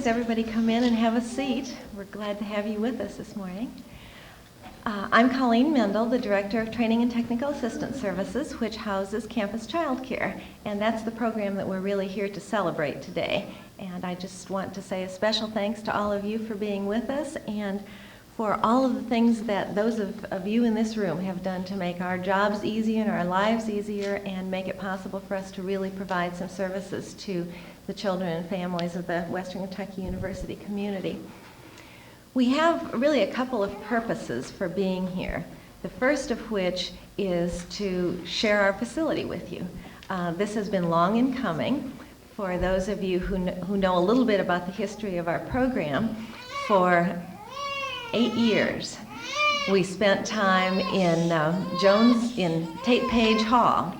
Please, everybody come in and have a seat. We're glad to have you with us this morning. I'm Colleen Mendel, the Director of Training and Technical Assistance Services, which houses campus childcare. And that's the program that we're really here to celebrate today. And I just want to say a special thanks to all of you for being with us and for all of the things that those of you in this room have done to make our jobs easier and our lives easier and make it possible for us to really provide some services to the children and families of the Western Kentucky University community. We have really a couple of purposes for being here. The first of which is to share our facility with you. This has been long in coming. For those of you who know a little bit about the history of our program, for 8 years we spent time in Tate Page Hall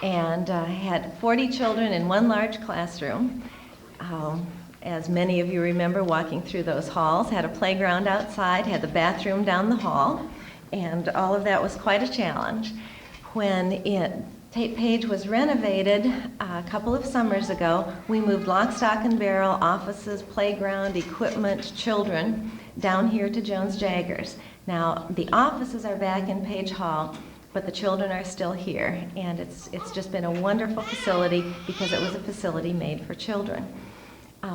and had 40 children in one large classroom. As many of you remember, walking through those halls, had a playground outside, had the bathroom down the hall, and all of that was quite a challenge. When Tate Page was renovated a couple of summers ago, we moved lock, stock, and barrel, offices, playground, equipment, children, down here to Jones-Jaggers. Now, the offices are back in Page Hall, but the children are still here, and it's just been a wonderful facility because it was a facility made for children.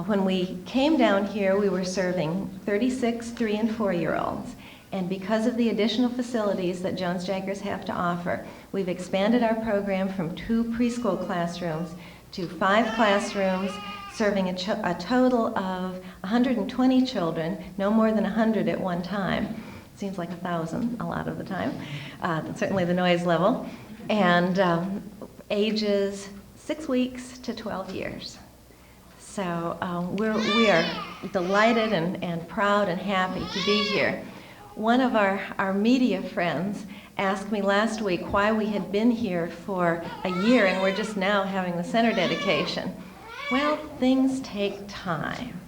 When we came down here, we were serving 36 3- and 4-year-olds. And because of the additional facilities that Jones-Jaggers have to offer, we've expanded our program from 2 preschool classrooms to 5 classrooms, serving a total of 120 children, no more than 100 at one time. Seems like 1,000 a lot of the time, certainly the noise level, and ages 6 weeks to 12 years. So we are delighted and proud and happy to be here. One of our media friends asked me last week why we had been here for a year and we're just now having the center dedication. Well, things take time.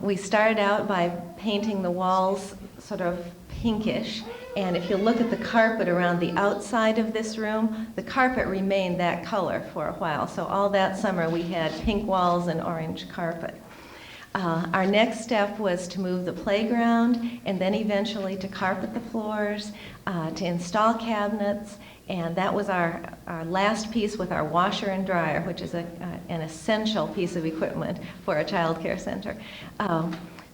We started out by painting the walls sort of pinkish, and if you look at the carpet around the outside of this room, the carpet remained that color for a while. So all that summer we had pink walls and orange carpet. Our next step was to move the playground and then eventually to carpet the floors, to install cabinets, and that was our last piece with our washer and dryer, which is an essential piece of equipment for a child care center.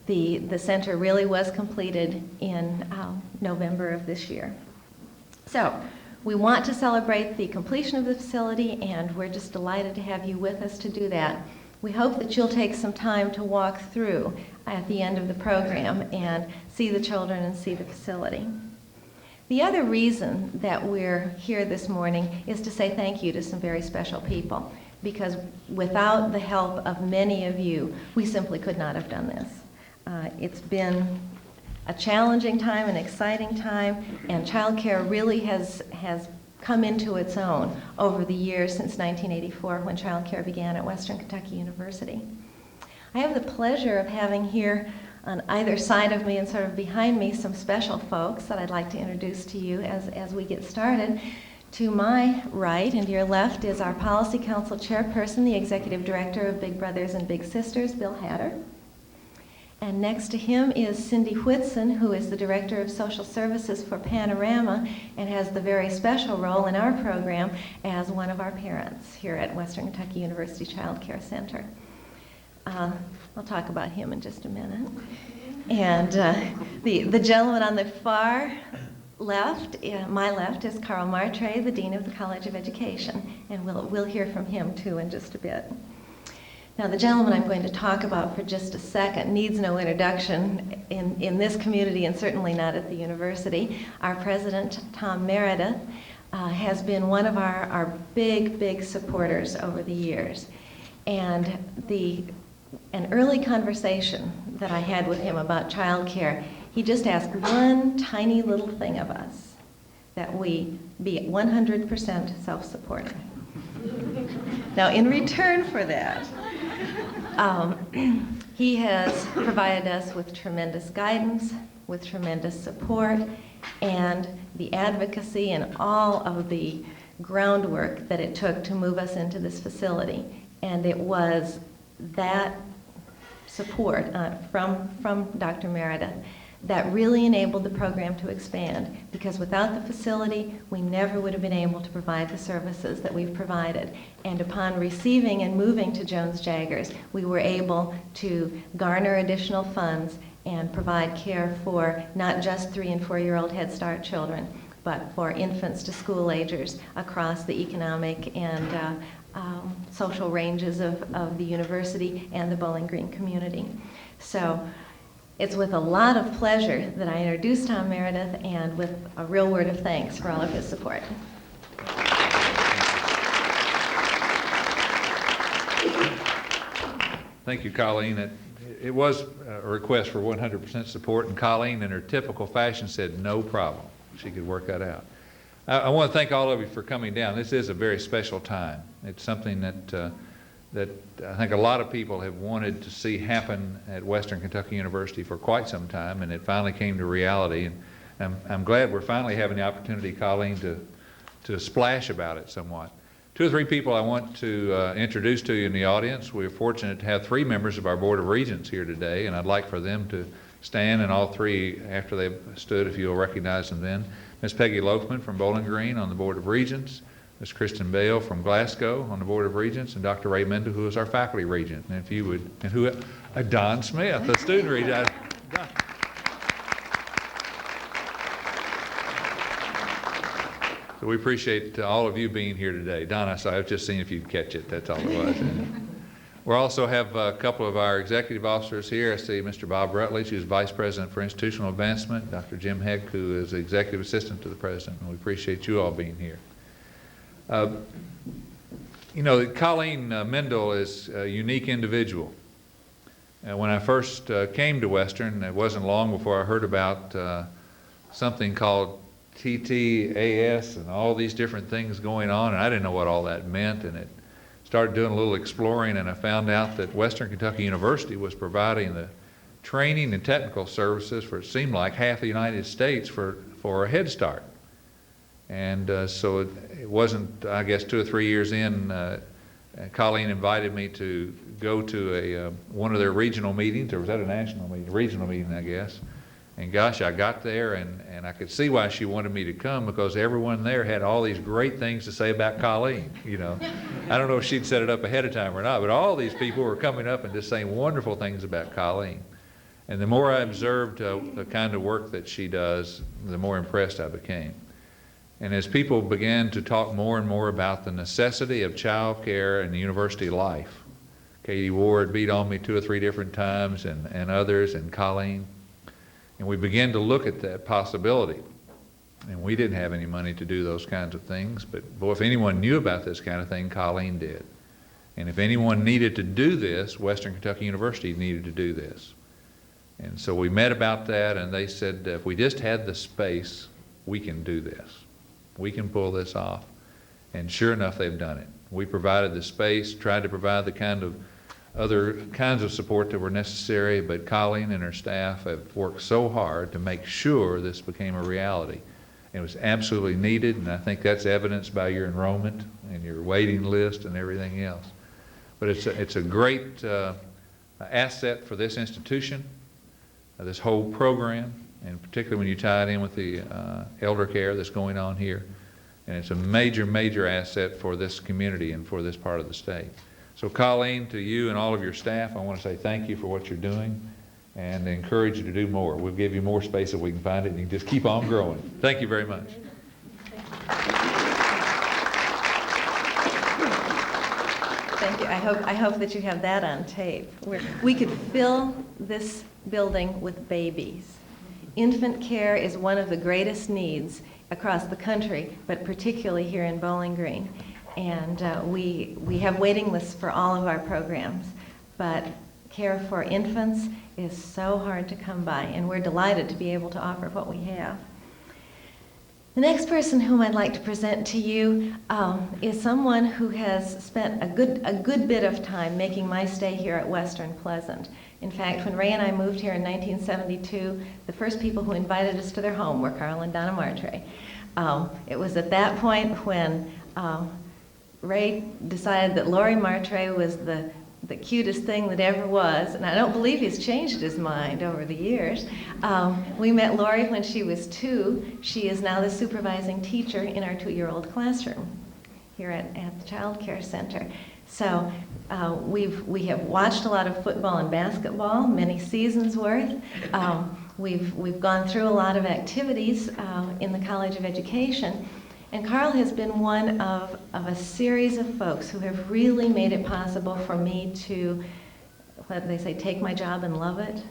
The center really was completed in November of this year. So we want to celebrate the completion of the facility, and we're just delighted to have you with us to do that. We hope that you'll take some time to walk through at the end of the program and see the children and see the facility. The other reason that we're here this morning is to say thank you to some very special people, because without the help of many of you, we simply could not have done this. It's been a challenging time, an exciting time, and childcare really has come into its own over the years since 1984 when childcare began at Western Kentucky University. I have the pleasure of having here on either side of me and sort of behind me some special folks that I'd like to introduce to you as we get started. To my right and your left is our Policy Council Chairperson, the Executive Director of Big Brothers and Big Sisters, Bill Hatter. And next to him is Cindy Whitson, who is the Director of Social Services for Panorama and has the very special role in our program as one of our parents here at Western Kentucky University Child Care Center. I'll talk about him in just a minute. And the gentleman on the far left, my left, is Carl Martre, the Dean of the College of Education, and we'll hear from him too in just a bit. Now, the gentleman I'm going to talk about for just a second needs no introduction in this community and certainly not at the university. Our president, Tom Meredith, has been one of our big supporters over the years. And an early conversation that I had with him about childcare, he just asked one tiny little thing of us, that we be 100% self-supporting. Now, in return for that, he has provided us with tremendous guidance, with tremendous support, and the advocacy and all of the groundwork that it took to move us into this facility. And it was that support from Dr. Meredith that really enabled the program to expand, because without the facility, we never would have been able to provide the services that we've provided. And upon receiving and moving to Jones-Jaggers, we were able to garner additional funds and provide care for not just 3- and 4-year-old Head Start children, but for infants to school-agers across the economic and social ranges of the university and the Bowling Green community. So it's with a lot of pleasure that I introduce Tom Meredith, and with a real word of thanks for all of his support. Thank you, Colleen. It was a request for 100% support, and Colleen, in her typical fashion, said no problem. She could work that out. I want to thank all of you for coming down. This is a very special time. It's something that I think a lot of people have wanted to see happen at Western Kentucky University for quite some time, and it finally came to reality. And I'm glad we're finally having the opportunity, Colleen, to splash about it somewhat. 2 or 3 people I want to introduce to you in the audience. We're fortunate to have 3 members of our Board of Regents here today, and I'd like for them to stand, and all 3, after they've stood, if you'll recognize them then. Ms. Peggy Loafman from Bowling Green on the Board of Regents, Ms. Kristen Bale from Glasgow on the Board of Regents, and Dr. Ray Mendel, who is our faculty regent. And if you would, and who, Don Smith, the student regent. So we appreciate all of you being here today. Don, I was just seeing if you'd catch it. That's all it was. We also have a couple of our executive officers here. I see Mr. Bob Rutledge, who's Vice President for Institutional Advancement, Dr. Jim Heck, who is Executive Assistant to the President, and we appreciate you all being here. You know, Colleen Mendel is a unique individual. When I first came to Western, it wasn't long before I heard about something called TTAS and all these different things going on, and I didn't know what all that meant, and it started doing a little exploring, and I found out that Western Kentucky University was providing the training and technical services for, it seemed like, half the United States for a Head Start. And so it wasn't, I guess, 2 or 3 years in, Colleen invited me to go to one of their regional meetings, or was that a national meeting? Regional meeting, I guess. And gosh, I got there, and I could see why she wanted me to come, because everyone there had all these great things to say about Colleen, you know. I don't know if she'd set it up ahead of time or not, but all these people were coming up and just saying wonderful things about Colleen. And the more I observed the kind of work that she does, the more impressed I became. And as people began to talk more and more about the necessity of child care in the university life, Katie Ward beat on me 2 or 3 different times, and others, and Colleen. And we began to look at that possibility. And we didn't have any money to do those kinds of things, but boy, if anyone knew about this kind of thing, Colleen did. And if anyone needed to do this, Western Kentucky University needed to do this. And so we met about that, and they said, if we just had the space, we can do this. We can pull this off. And sure enough, they've done it. We provided the space, tried to provide the kind of other kinds of support that were necessary, but Colleen and her staff have worked so hard to make sure this became a reality. It was absolutely needed, and I think that's evidenced by your enrollment and your waiting list and everything else. But it's a great asset for this institution, this whole program, and particularly when you tie it in with the elder care that's going on here. And it's a major, major asset for this community and for this part of the state. So Colleen, to you and all of your staff, I want to say thank you for what you're doing and encourage you to do more. We'll give you more space if we can find it, and you can just keep on growing. Thank you very much. Thank you. I hope that you have that on tape. We could fill this building with babies. Infant care is one of the greatest needs across the country, but particularly here in Bowling Green. And we have waiting lists for all of our programs, but care for infants is so hard to come by, and we're delighted to be able to offer what we have. The next person whom I'd like to present to you is someone who has spent a good bit of time making my stay here at Western pleasant. In fact, when Ray and I moved here in 1972, the first people who invited us to their home were Carl and Donna Martre. It was at that point when Ray decided that Lori Martre was the the cutest thing that ever was, and I don't believe he's changed his mind over the years. We met Lori when she was 2. She is now the supervising teacher in our 2-year-old classroom here at the Child Care Center. So we have watched a lot of football and basketball, many seasons worth. We've gone through a lot of activities in the College of Education. And Carl has been one of a series of folks who have really made it possible for me to, what they say, take my job and love it,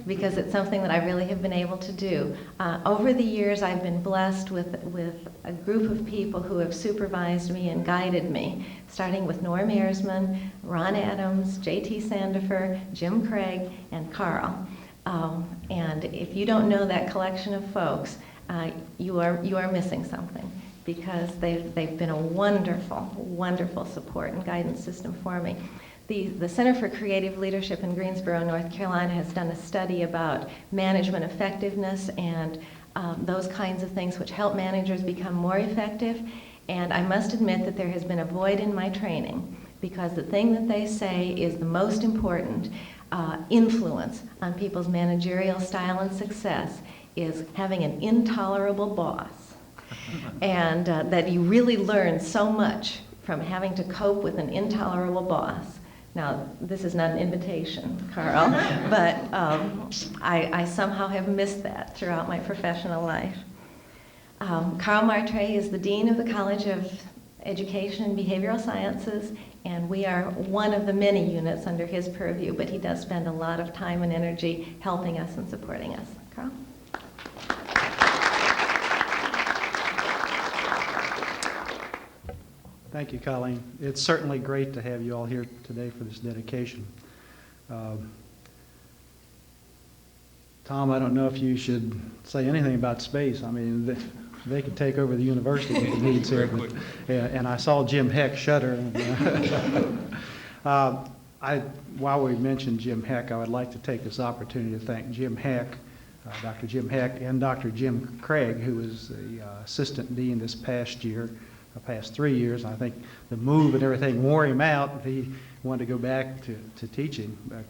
because it's something that I really have been able to do. Over the years, I've been blessed with a group of people who have supervised me and guided me, starting with Norm Ersman, Ron Adams, J.T. Sandifer, Jim Craig, and Carl. And if you don't know that collection of folks, you are missing something, because they've been a wonderful, wonderful support and guidance system for me. The Center for Creative Leadership in Greensboro, North Carolina has done a study about management effectiveness and those kinds of things which help managers become more effective. And I must admit that there has been a void in my training, because the thing that they say is the most important influence on people's managerial style and success is having an intolerable boss. And that you really learn so much from having to cope with an intolerable boss. Now, this is not an invitation, Carl, but I somehow have missed that throughout my professional life. Carl Martre is the Dean of the College of Education and Behavioral Sciences, and we are one of the many units under his purview, but he does spend a lot of time and energy helping us and supporting us. Carl? Thank you, Colleen. It's certainly great to have you all here today for this dedication. Tom, I don't know if you should say anything about space. I mean, they could take over the university if it needs to. And I saw Jim Heck shudder. While we mentioned Jim Heck, I would like to take this opportunity to thank Jim Heck, Dr. Jim Heck, and Dr. Jim Craig, who was the assistant dean this past year. The past 3 years. I think the move and everything wore him out. He wanted to go back to teaching. But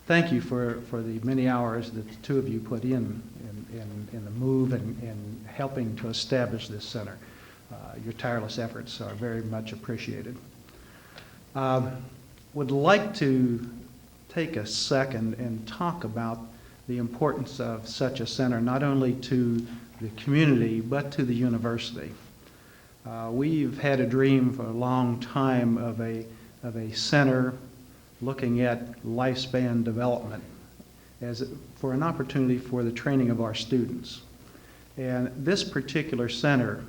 thank you for the many hours that the two of you put in the move and helping to establish this center. Your tireless efforts are very much appreciated. Would like to take a second and talk about the importance of such a center, not only to the community, but to the university. We've had a dream for a long time of a center looking at lifespan development for an opportunity for the training of our students. And this particular center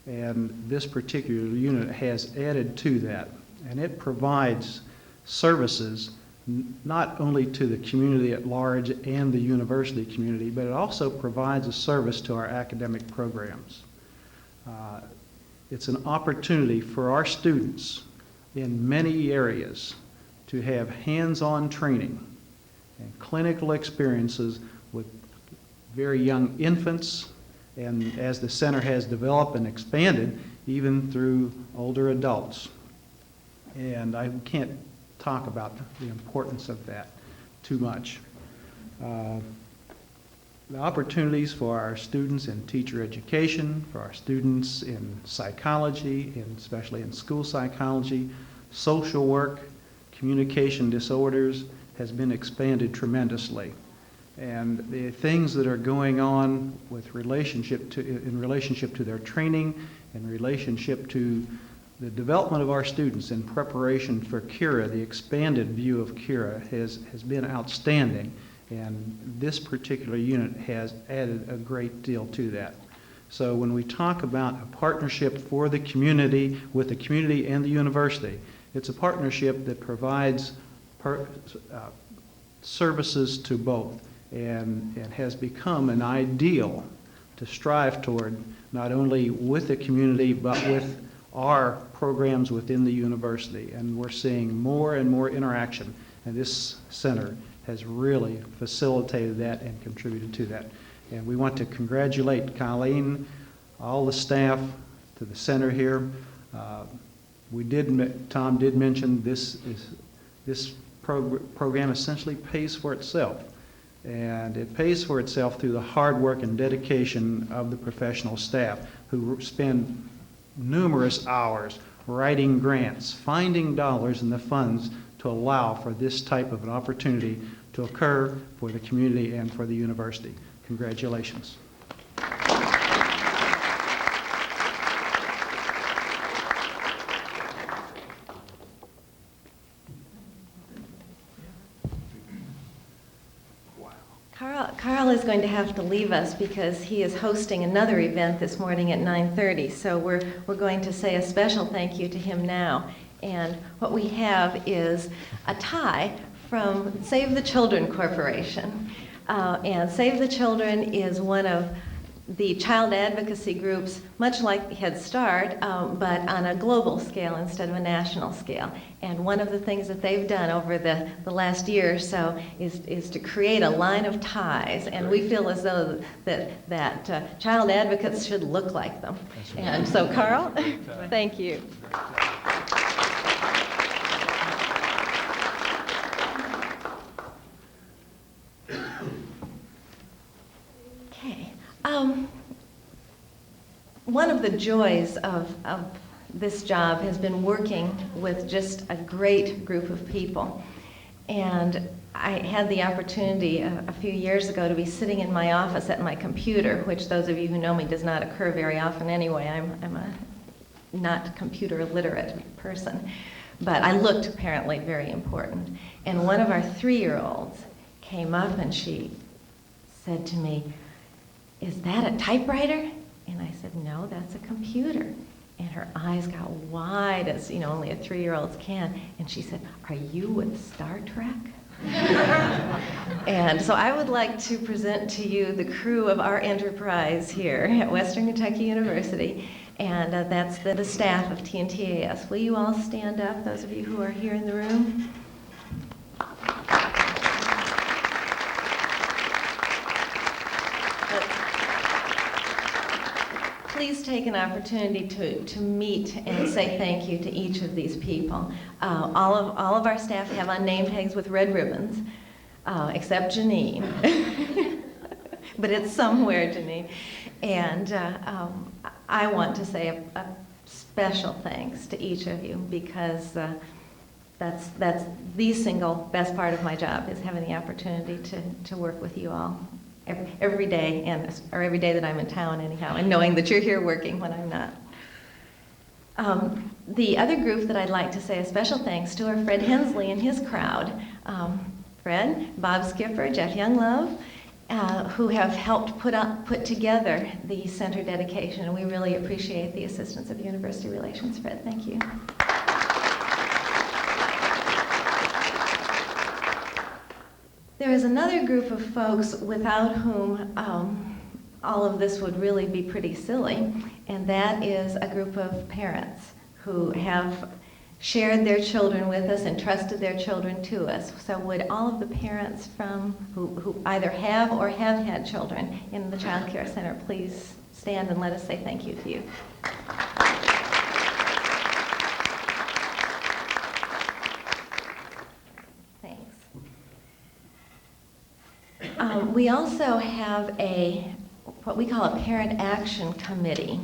and this particular unit has added to that. And it provides services not only to the community at large and the university community, but it also provides a service to our academic programs. It's an opportunity for our students in many areas to have hands-on training and clinical experiences with very young infants, and as the center has developed and expanded, even through older adults. And I can't talk about the importance of that too much. The opportunities for our students in teacher education, for our students in psychology, and especially in school psychology, social work, communication disorders, has been expanded tremendously. And the things that are going on with in relationship to their training, in relationship to the development of our students in preparation for Cura, the expanded view of Cura has been outstanding. And this particular unit has added a great deal to that. So when we talk about a partnership for the community, with the community and the university, it's a partnership that provides services to both, and has become an ideal to strive toward, not only with the community, but with our programs within the university. And we're seeing more and more interaction, and this center has really facilitated that and contributed to that. And we want to congratulate Colleen, all the staff, to the center here. Tom did mention this is This program essentially pays for itself. And it pays for itself through the hard work and dedication of the professional staff who spend numerous hours writing grants, finding dollars in the funds to allow for this type of an opportunity to occur for the community and for the university. Congratulations. Carl is going to have to leave us because he is hosting another event this morning at 9:30. So we're going to say a special thank you to him now. And what we have is a tie from Save the Children Corporation. And Save the Children is one of the child advocacy groups, much like Head Start, but on a global scale instead of a national scale. And one of the things that they've done over the last year or so is to create a line of ties, and we feel as though that child advocates should look like them. And so, Carl, thank you. Okay. One of the joys of this job has been working with just a great group of people. And I had the opportunity a few years ago to be sitting in my office at my computer, which those of you who know me does not occur very often anyway. I'm a not computer literate person. But I looked apparently very important. And one of our 3-year-olds came up and she said to me, "Is that a typewriter?" And I said, "No, that's a computer." And her eyes got wide, as only a 3-year-old's can. And she said, "Are you with Star Trek?" And so I would like to present to you the crew of our enterprise here at Western Kentucky University. And that's the staff of TNTAS. Will you all stand up, those of you who are here in the room? Please take an opportunity to meet and say thank you to each of these people. All of our staff have on name tags with red ribbons, except Janine. But it's somewhere, Janine. And I want to say a special thanks to each of you, because that's the single best part of my job, is having the opportunity to work with you all. Every day, or every day that I'm in town anyhow, and knowing that you're here working when I'm not. The other group that I'd like to say a special thanks to are Fred Hensley and his crowd. Fred, Bob Skipper, Jeff Younglove, who have helped put together the center dedication, and we really appreciate the assistance of University Relations. Fred, thank you. There is another group of folks without whom all of this would really be pretty silly, and that is a group of parents who have shared their children with us and trusted their children to us. So would all of the parents who either have or have had children in the Child Care Center please stand and let us say thank you to you. We also have what we call a Parent Action Committee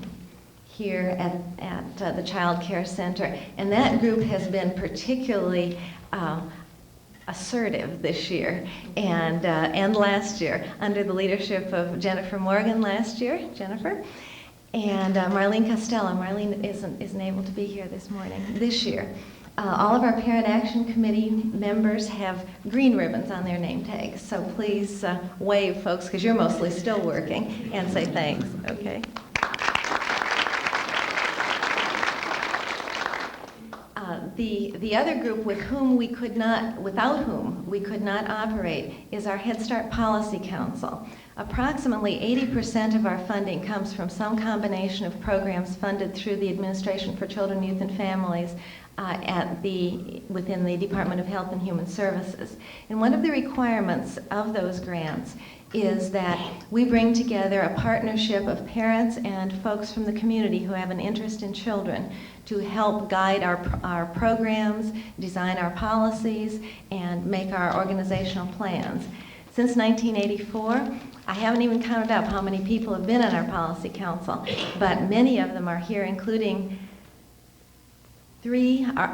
here at the Child Care Center, and that group has been particularly assertive this year and last year under the leadership of Jennifer Morgan last year, Jennifer, and Marlene Costello. Marlene isn't able to be here this year. All of our Parent Action Committee members have green ribbons on their name tags, so please wave, folks, because you're mostly still working, and say thanks, okay? The other group without whom we could not operate is our Head Start Policy Council. Approximately 80% of our funding comes from some combination of programs funded through the Administration for Children, Youth, and Families within the Department of Health and Human Services. And one of the requirements of those grants is that we bring together a partnership of parents and folks from the community who have an interest in children to help guide our programs, design our policies, and make our organizational plans. Since 1984, I haven't even counted up how many people have been on our policy council, but many of them are here, including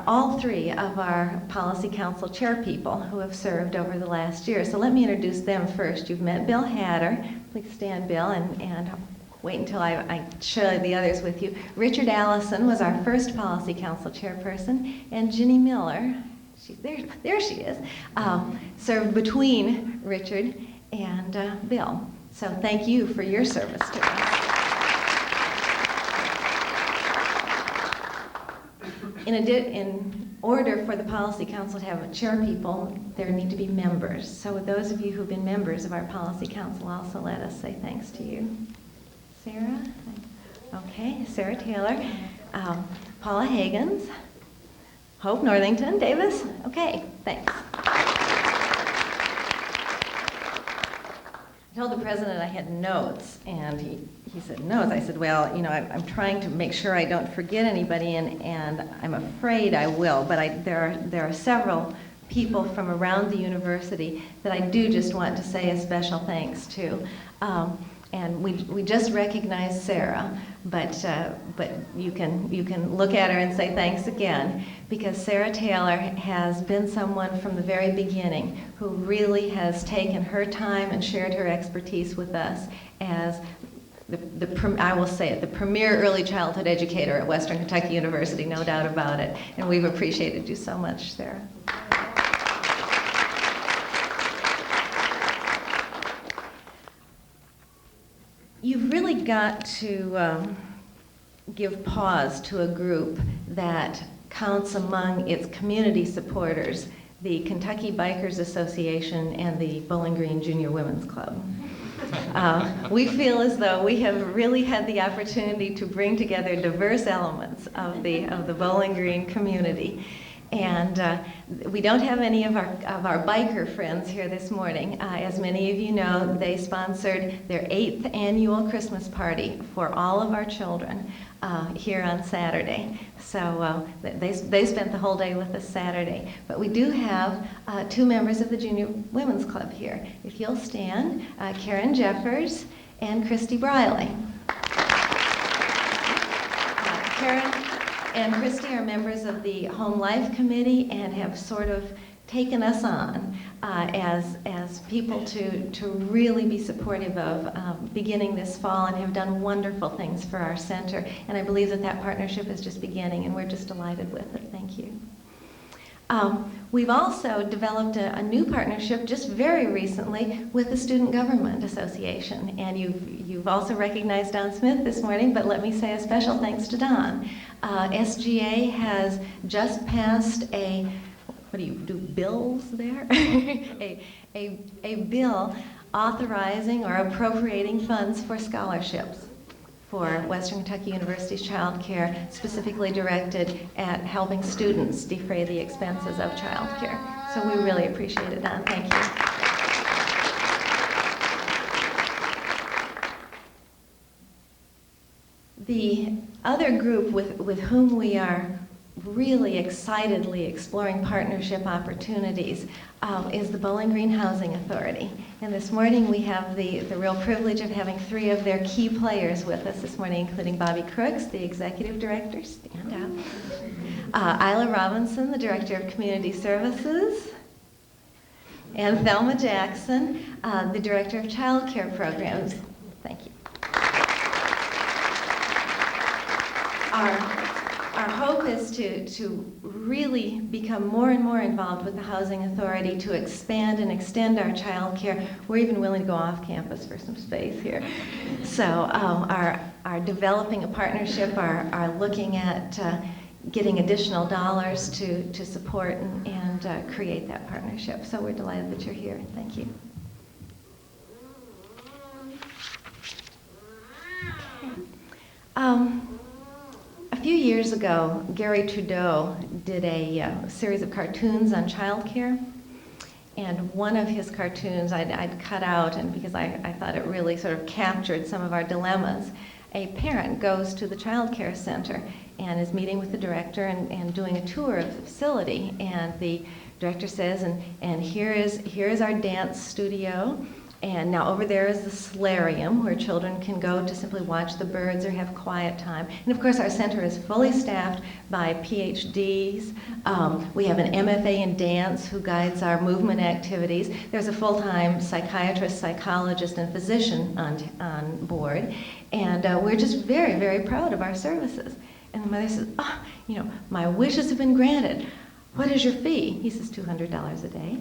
all three of our policy council chair people who have served over the last year. So let me introduce them first. You've met Bill Hatter. Please stand, Bill, and wait until I share the others with you. Richard Allison was our first policy council chairperson, and Ginny Miller, there she is, served between Richard and Bill. So thank you for your service to us. In order for the policy council to have chair people, there need to be members. So with those of you who've been members of our policy council, also let us say thanks to you. Sarah? Okay, Sarah Taylor. Paula Hagans. Hope Northington. Davis? Okay, thanks. I told the president I had notes, and he said, notes? I said, well, you know, I'm trying to make sure I don't forget anybody, and I'm afraid I will, but there are several people from around the university that I do just want to say a special thanks to. And we just recognized Sarah, but you can look at her and say thanks again, because Sarah Taylor has been someone from the very beginning who really has taken her time and shared her expertise with us as I will say it, the premier early childhood educator at Western Kentucky University, no doubt about it. And we've appreciated you so much, Sarah. You've really got to give pause to a group that counts among its community supporters the Kentucky Bikers Association and the Bowling Green Junior Women's Club. We feel as though we have really had the opportunity to bring together diverse elements of the Bowling Green community. And we don't have any of our biker friends here this morning. As many of you know, they sponsored their 8th annual Christmas party for all of our children here on Saturday. So they spent the whole day with us Saturday. But we do have 2 members of the Junior Women's Club here. If you'll stand, Karen Jeffers and Christy Briley. Karen and Christy are members of the Home Life Committee and have sort of taken us on as people to really be supportive of beginning this fall, and have done wonderful things for our center. And I believe that partnership is just beginning, and we're just delighted with it. Thank you. We've also developed a new partnership just very recently with the Student Government Association, and you've also recognized Don Smith this morning, but let me say a special thanks to Don. SGA has just passed what do you do, bills there? a bill authorizing or appropriating funds for scholarships for Western Kentucky University's child care, specifically directed at helping students defray the expenses of child care. So we really appreciate it, Don. Thank you. The other group with whom we are really excitedly exploring partnership opportunities is the Bowling Green Housing Authority. And this morning we have the real privilege of having 3 of their key players with us this morning, including Bobby Crooks, the Executive Director, stand up, Isla Robinson, the Director of Community Services, and Thelma Jackson, the Director of Child Care Programs. Thank you. Our hope is to really become more and more involved with the Housing Authority, to expand and extend our child care. We're even willing to go off campus for some space here. So our developing a partnership, are looking at getting additional dollars to support and create that partnership. So we're delighted that you're here. Thank you. A few years ago, Gary Trudeau did a series of cartoons on child care, And one of his cartoons I'd cut out, and because I thought it really sort of captured some of our dilemmas. A parent goes to the child care center and is meeting with the director and doing a tour of the facility. And the director says, and here is our dance studio. And now over there is the solarium where children can go to simply watch the birds or have quiet time. And of course our center is fully staffed by PhDs. We have an MFA in dance who guides our movement activities. There's a full-time psychiatrist, psychologist, and physician on board. And we're just very, very proud of our services. And the mother says, oh, my wishes have been granted. What is your fee? He says, $200 a day.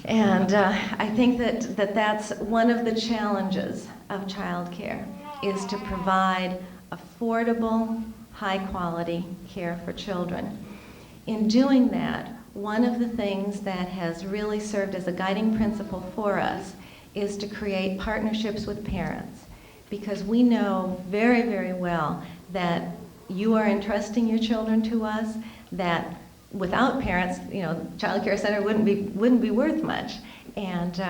And I think that's one of the challenges of childcare, is to provide affordable, high-quality care for children. In doing that, one of the things that has really served as a guiding principle for us is to create partnerships with parents, because we know very, very well that you are entrusting your children to us, that without parents, child care center wouldn't be worth much. And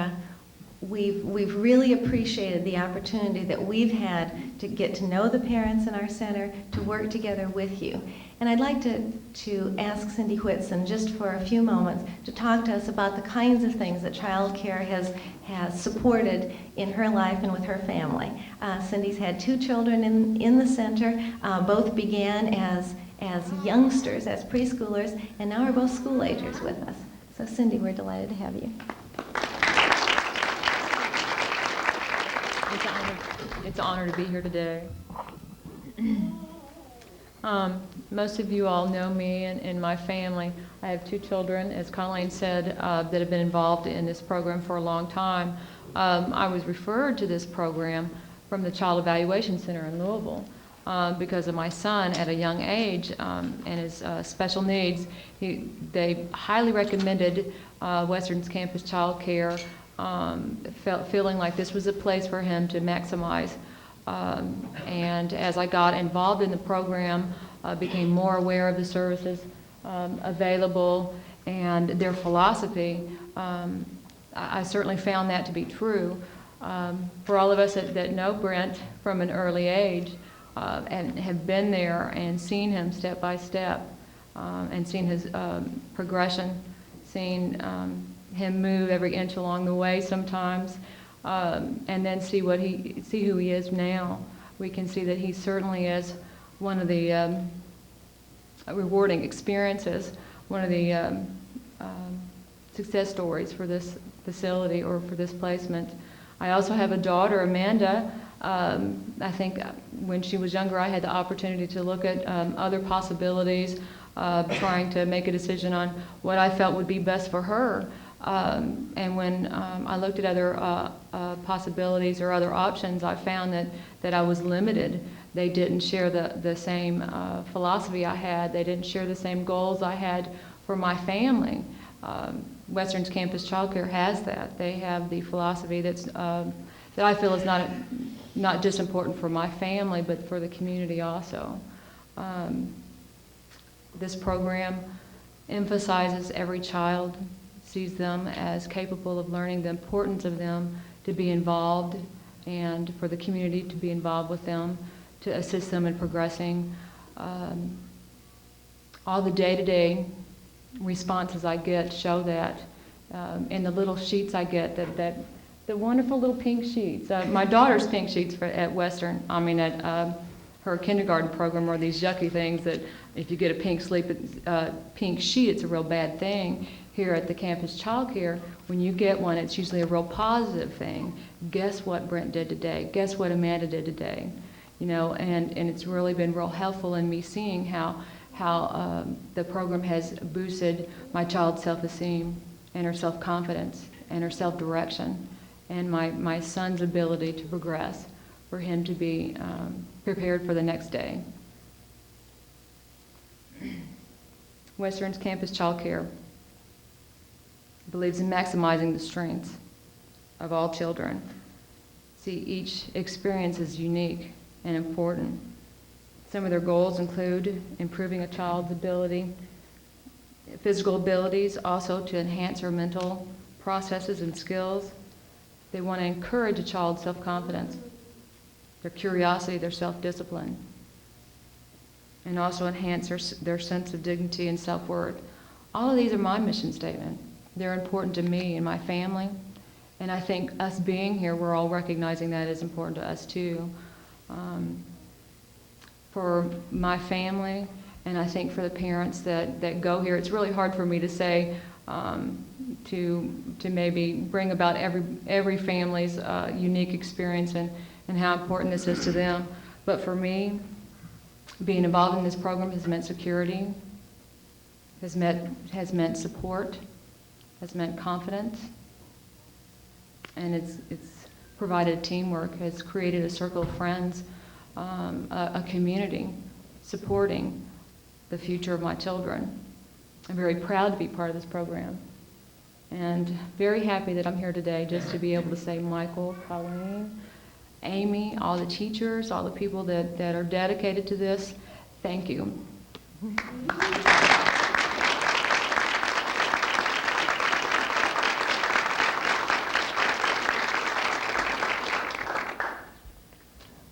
we've really appreciated the opportunity that we've had to get to know the parents in our center, to work together with you. And I'd like to ask Cindy Whitson just for a few moments to talk to us about the kinds of things that child care has supported in her life and with her family. Cindy's had 2 children in the center. Both began as youngsters, as preschoolers, and now are both school agers with us. So Cindy, we're delighted to have you. It's an honor to be here today. Most of you all know me and my family. I have 2 children, as Colleen said, that have been involved in this program for a long time. I was referred to this program from the Child Evaluation Center in Louisville. Because of my son at a young age and his special needs. They highly recommended Western's Campus Child Care, feeling like this was a place for him to maximize. And as I got involved in the program, became more aware of the services available and their philosophy, I certainly found that to be true. For all of us that know Brent from an early age, and have been there and seen him step by step, and seen his progression, seen him move every inch along the way sometimes, and then see who he is now. We can see that he certainly is one of the rewarding experiences, one of the success stories for this facility or for this placement. I also have a daughter, Amanda. I think when she was younger, I had the opportunity to look at other possibilities, trying to make a decision on what I felt would be best for her. And when I looked at other possibilities or other options, I found that I was limited. They didn't share the same philosophy I had. They didn't share the same goals I had for my family. Western's Campus Child Care has that. They have the philosophy that I feel is not just important for my family, but for the community also. This program emphasizes every child, sees them as capable of learning, the importance of them to be involved, and for the community to be involved with them, to assist them in progressing. All the day-to-day responses I get show that. In the little sheets I get, the wonderful little pink sheets. My daughter's pink sheets at Western, at her kindergarten program, are these yucky things that if you get a pink sheet, it's a real bad thing. Here at the Campus Child Care, when you get one, it's usually a real positive thing. Guess what Brent did today? Guess what Amanda did today? And it's really been real helpful in me seeing how the program has boosted my child's self-esteem and her self-confidence and her self-direction, and my son's ability to progress, for him to be prepared for the next day. Western's Campus Child Care believes in maximizing the strengths of all children. See, each experience is unique and important. Some of their goals include improving a child's ability physical abilities, also to enhance her mental processes and skills. They want to encourage a child's self-confidence, their curiosity, their self-discipline, and also enhance their sense of dignity and self-worth. All of these are my mission statement. They're important to me and my family, and I think us being here, we're all recognizing that is important to us too. For my family, and I think for the parents that go here, it's really hard for me to say, to maybe bring about every family's unique experience and how important this is to them. But for me, being involved in this program has meant security, has meant support, has meant confidence, and it's provided teamwork, has created a circle of friends, a community supporting the future of my children. I'm very proud to be part of this program, and very happy that I'm here today just to be able to say Michael, Colleen, Amy, all the teachers, all the people that are dedicated to this, thank you.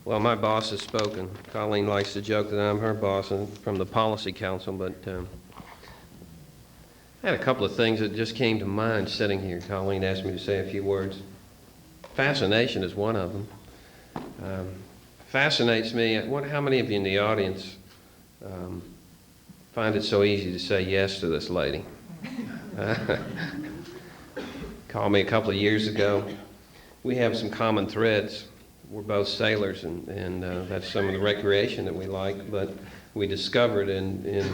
Well, my boss has spoken. Colleen likes to joke that I'm her boss and from the Policy Council, but I had a couple of things that just came to mind sitting here. Colleen asked me to say a few words. Fascination is one of them. Fascinates me. How many of you in the audience find it so easy to say yes to this lady? Called me a couple of years ago. We have some common threads. We're both sailors, and that's some of the recreation that we like, but we discovered in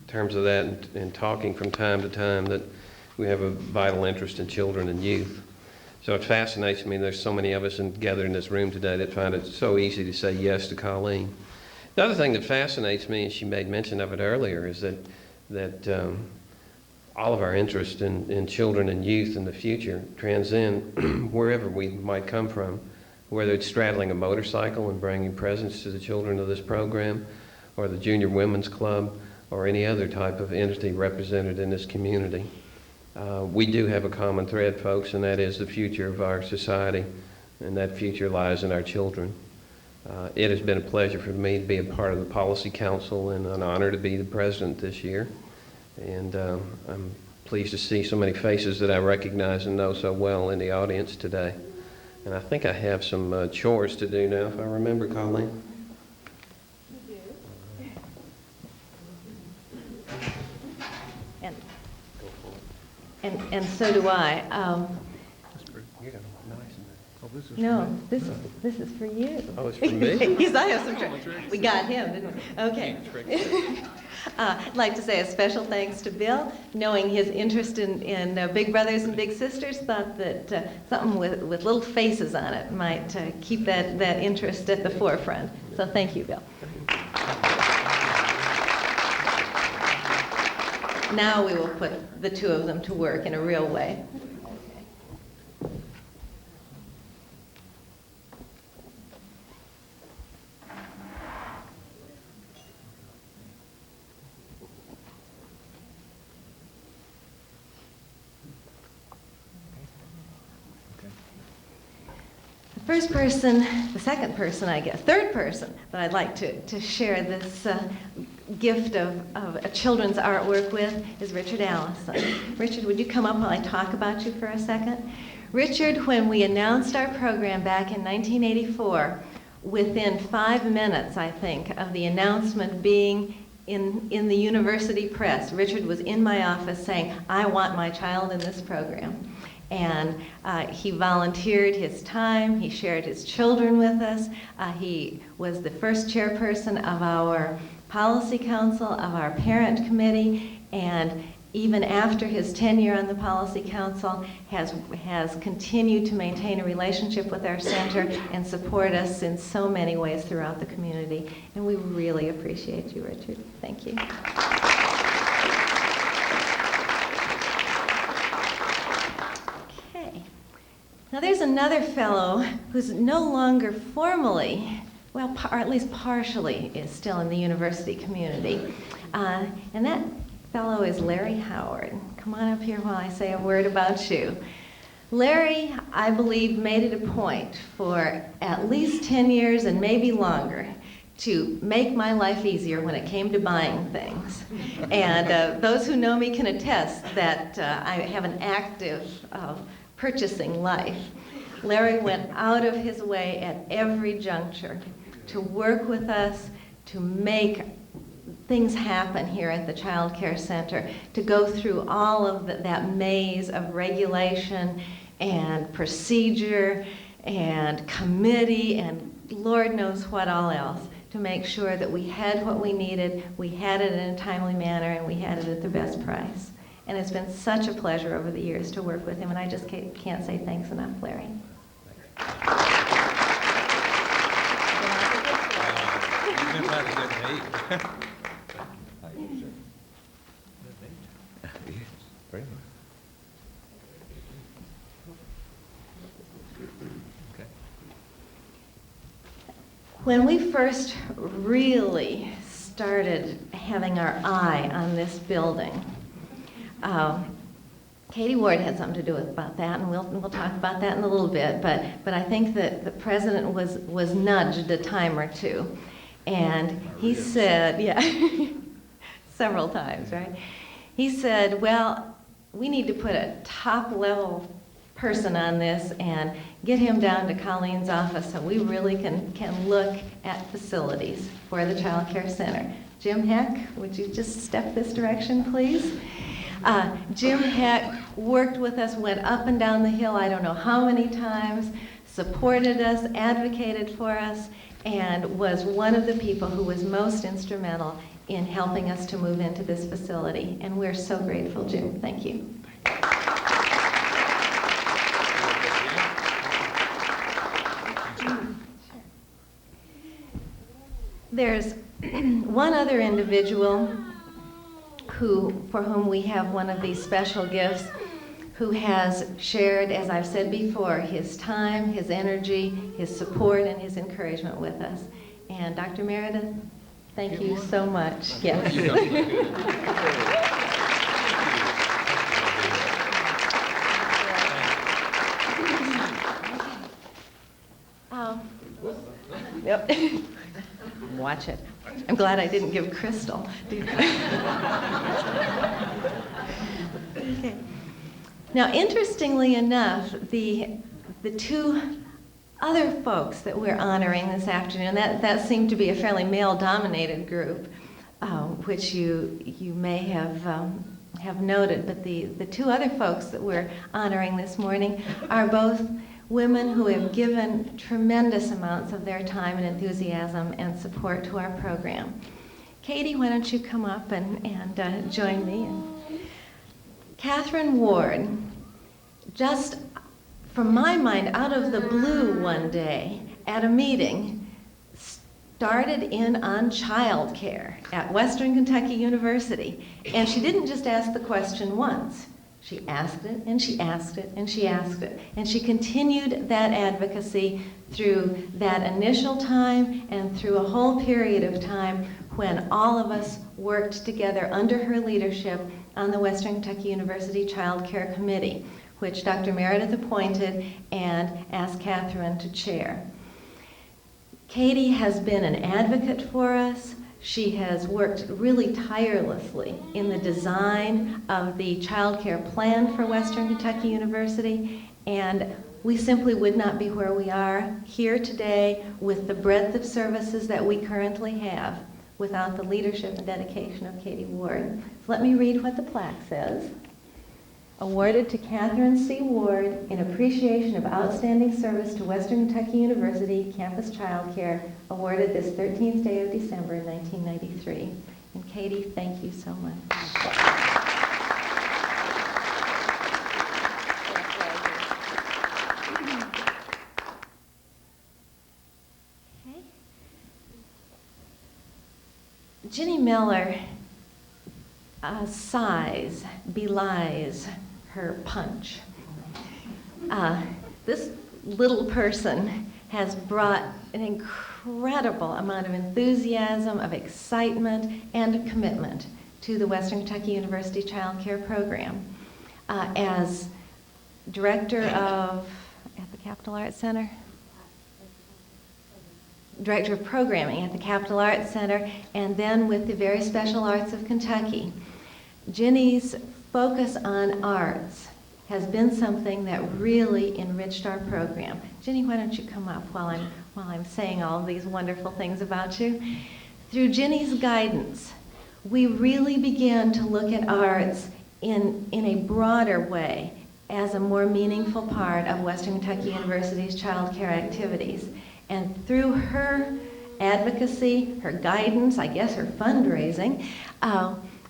terms of that and talking from time to time that we have a vital interest in children and youth. So it fascinates me. There's so many of us gathered in this room today that find it so easy to say yes to Colleen. The other thing that fascinates me, and she made mention of it earlier, is that all of our interest in children and youth in the future transcend wherever we might come from, whether it's straddling a motorcycle and bringing presents to the children of this program, or the Junior Women's Club, or any other type of entity represented in this community. We do have a common thread, folks, and that is the future of our society, and that future lies in our children. It has been a pleasure for me to be a part of the Policy Council and an honor to be the president this year. And I'm pleased to see so many faces that I recognize and know so well in the audience today. And I think I have some chores to do now, if I remember, Colleen. You do. And so do I. You're gonna look nice in that. Oh, this is No, this is for you. Oh, it's for me? Yes, I have some tricks. We got him, didn't we? Okay. I'd like to say a special thanks to Bill. Knowing his interest in big brothers and big sisters, thought that something with little faces on it might keep that interest at the forefront. So thank you, Bill. Now we will put the two of them to work in a real way. First person, the second person, I guess, third person that I'd like to share this gift of a children's artwork with is Richard Allison. Richard, would you come up while I talk about you for a second? Richard, when we announced our program back in 1984, within 5 minutes, I think, of the announcement being in the university press, Richard was in my office saying, I want my child in this program. And he volunteered his time, he shared his children with us, he was the first chairperson of our policy council, of our parent committee, and even after his tenure on the policy council, has continued to maintain a relationship with our center and support us in so many ways throughout the community. And we really appreciate you, Richard. Thank you. Now there's another fellow who's no longer formally, well, or at least partially, is still in the university community. And fellow is Larry Howard. Come on up here while I say a word about you. Larry, I believe, made it a point for at least 10 years and maybe longer to make my life easier when it came to buying things. And those who know me can attest that I have an active purchasing life. Larry went out of his way at every juncture to work with us, to make things happen here at the Child Care Center, to go through all of that maze of regulation and procedure and committee and Lord knows what all else, to make sure that we had what we needed, we had it in a timely manner, and we had it at the best price. And it's been such a pleasure over the years to work with him, and I just can't say thanks enough, Larry. When we first really started having our eye on this building, Katie Ward had something to do about that, and we'll talk about that in a little bit, but I think that the president was nudged a time or two, and he said, yeah, several times, right? He said, well, we need to put a top-level person on this and get him down to Colleen's office so we really can look at facilities for the Child Care Center. Jim Heck, would you just step this direction, please? Jim Heck worked with us, went up and down the hill I don't know how many times, supported us, advocated for us, and was one of the people who was most instrumental in helping us to move into this facility. And we're so grateful, Jim. Thank you. There's one other individual for whom we have one of these special gifts, who has shared, as I've said before, his time, his energy, his support, and his encouragement with us. And Dr. Meredith, thank you so much. Yes. Yep. Watch it. I'm glad I didn't give Crystal. Okay. Now, interestingly enough, the two other folks that we're honoring this afternoon, that seemed to be a fairly male-dominated group, which you may have noted. But the two other folks that we're honoring this morning are both women who have given tremendous amounts of their time and enthusiasm and support to our program. Katie, why don't you come up and join me? Catherine Ward, just from my mind, out of the blue one day at a meeting, started in on child care at Western Kentucky University. And she didn't just ask the question once. She asked it, and she asked it, and she asked it. And she continued that advocacy through that initial time and through a whole period of time when all of us worked together under her leadership on the Western Kentucky University Child Care Committee, which Dr. Meredith appointed and asked Catherine to chair. Katie has been an advocate for us. She has worked really tirelessly in the design of the child care plan for Western Kentucky University, and we simply would not be where we are here today with the breadth of services that we currently have without the leadership and dedication of Katie Ward. So let me read what the plaque says. Awarded to Catherine C. Ward in appreciation of outstanding service to Western Kentucky University Campus Child Care, awarded this 13th day of December 1993. And Katie, thank you so much. Okay. Ginny Miller, size belies her punch. This little person has brought an incredible amount of enthusiasm, of excitement, and of commitment to the Western Kentucky University Child Care Program. As director of, at the Capital Arts Center? Director of Programming at the Capital Arts Center, and then with the Very Special Arts of Kentucky. Ginny's focus on arts has been something that really enriched our program. Ginny, why don't you come up while I'm saying all these wonderful things about you? Through Ginny's guidance, we really began to look at arts in a broader way as a more meaningful part of Western Kentucky University's child care activities. And through her advocacy, her guidance, I guess her fundraising,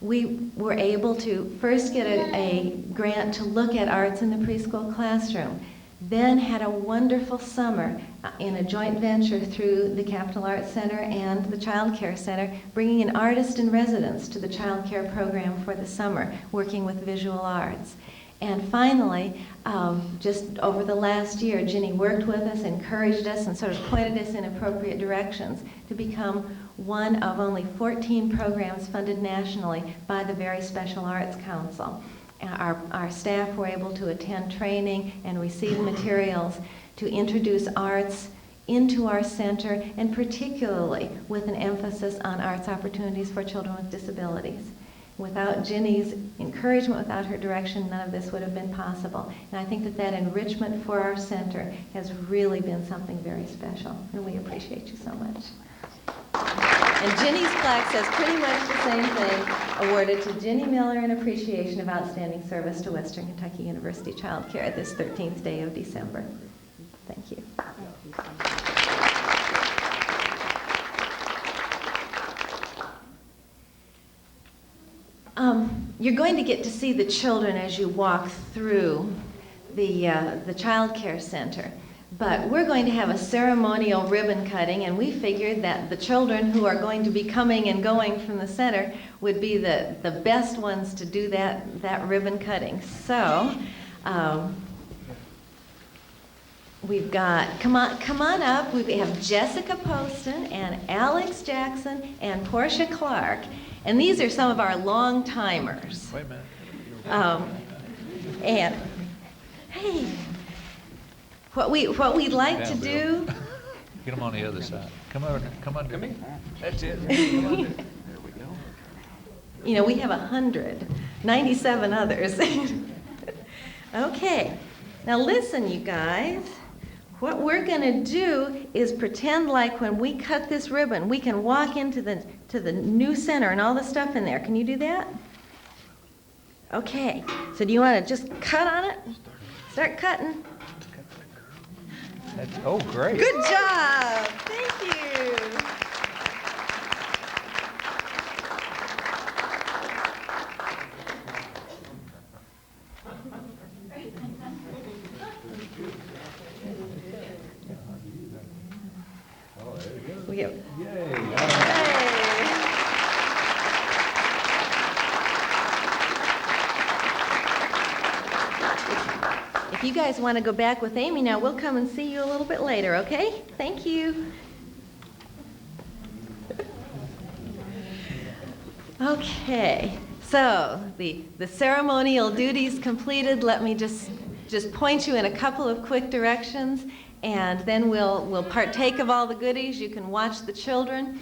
we were able to first get a grant to look at arts in the preschool classroom, then had a wonderful summer in a joint venture through the Capital Arts Center and the Child Care Center, bringing an artist in residence to the child care program for the summer, working with visual arts. And finally, just over the last year, Ginny worked with us, encouraged us, and sort of pointed us in appropriate directions to become one of only 14 programs funded nationally by the Very Special Arts Council. Our staff were able to attend training and receive materials to introduce arts into our center, and particularly with an emphasis on arts opportunities for children with disabilities. Without Ginny's encouragement, without her direction, none of this would have been possible. And I think that enrichment for our center has really been something very special, and we appreciate you so much. And Ginny's plaque says pretty much the same thing, awarded to Ginny Miller in appreciation of outstanding service to Western Kentucky University Child Care this 13th day of December. Thank you. You're going to get to see the children as you walk through the Child Care Center. But we're going to have a ceremonial ribbon cutting, and we figured that the children who are going to be coming and going from the center would be the best ones to do that ribbon cutting. So we've got, come on up, we have Jessica Poston and Alex Jackson and Portia Clark. And these are some of our long timers. Wait a minute. And hey, what we'd like to do. Get them on the other side. Come on. That's it. You know, we have 197 others. Okay, now listen, you guys. What we're going to do is pretend like when we cut this ribbon, we can walk into the new center and all the stuff in there. Can you do that? Okay, so do you want to just cut on it? Start cutting. Oh, great. Good job. Thank you. We have, If you guys want to go back with Amy now, we'll come and see you a little bit later, okay? Thank you. Okay, so the ceremonial duties completed. Let me just point you in a couple of quick directions, and then we'll partake of all the goodies. You can watch the children.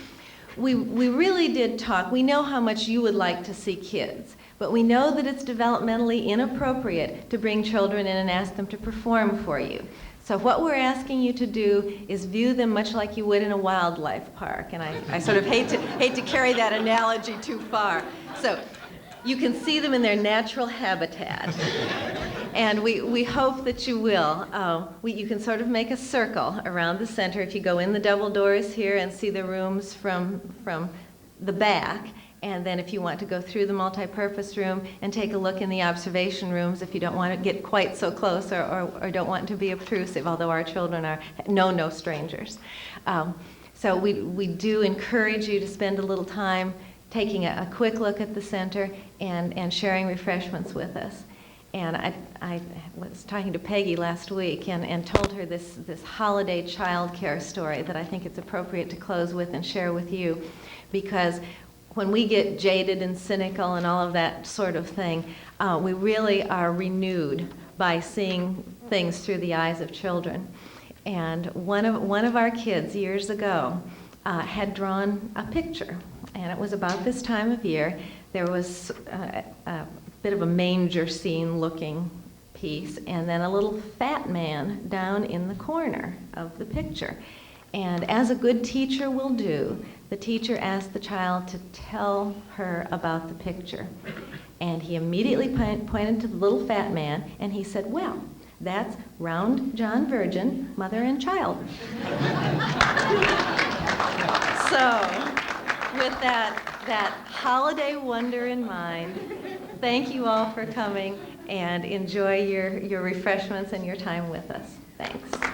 We really did talk. We know how much you would like to see kids, but we know that it's developmentally inappropriate to bring children in and ask them to perform for you. So what we're asking you to do is view them much like you would in a wildlife park. And I sort of hate to carry that analogy too far. So you can see them in their natural habitat. And we hope that you will. You can sort of make a circle around the center if you go in the double doors here and see the rooms from the back. And then if you want to go through the multi-purpose room and take a look in the observation rooms if you don't want to get quite so close or don't want to be obtrusive, although our children are no strangers. So we do encourage you to spend a little time taking a quick look at the center and sharing refreshments with us. And I was talking to Peggy last week and told her this holiday child care story that I think it's appropriate to close with and share with you, because when we get jaded and cynical and all of that sort of thing, we really are renewed by seeing things through the eyes of children. And one of our kids years ago had drawn a picture, and it was about this time of year. There was a bit of a manger scene looking piece, and then a little fat man down in the corner of the picture. And as a good teacher will do, the teacher asked the child to tell her about the picture. And he immediately pointed to the little fat man, and he said, "Well, that's Round John Virgin, mother and child." So, with that holiday wonder in mind, thank you all for coming, and enjoy your refreshments and your time with us. Thanks.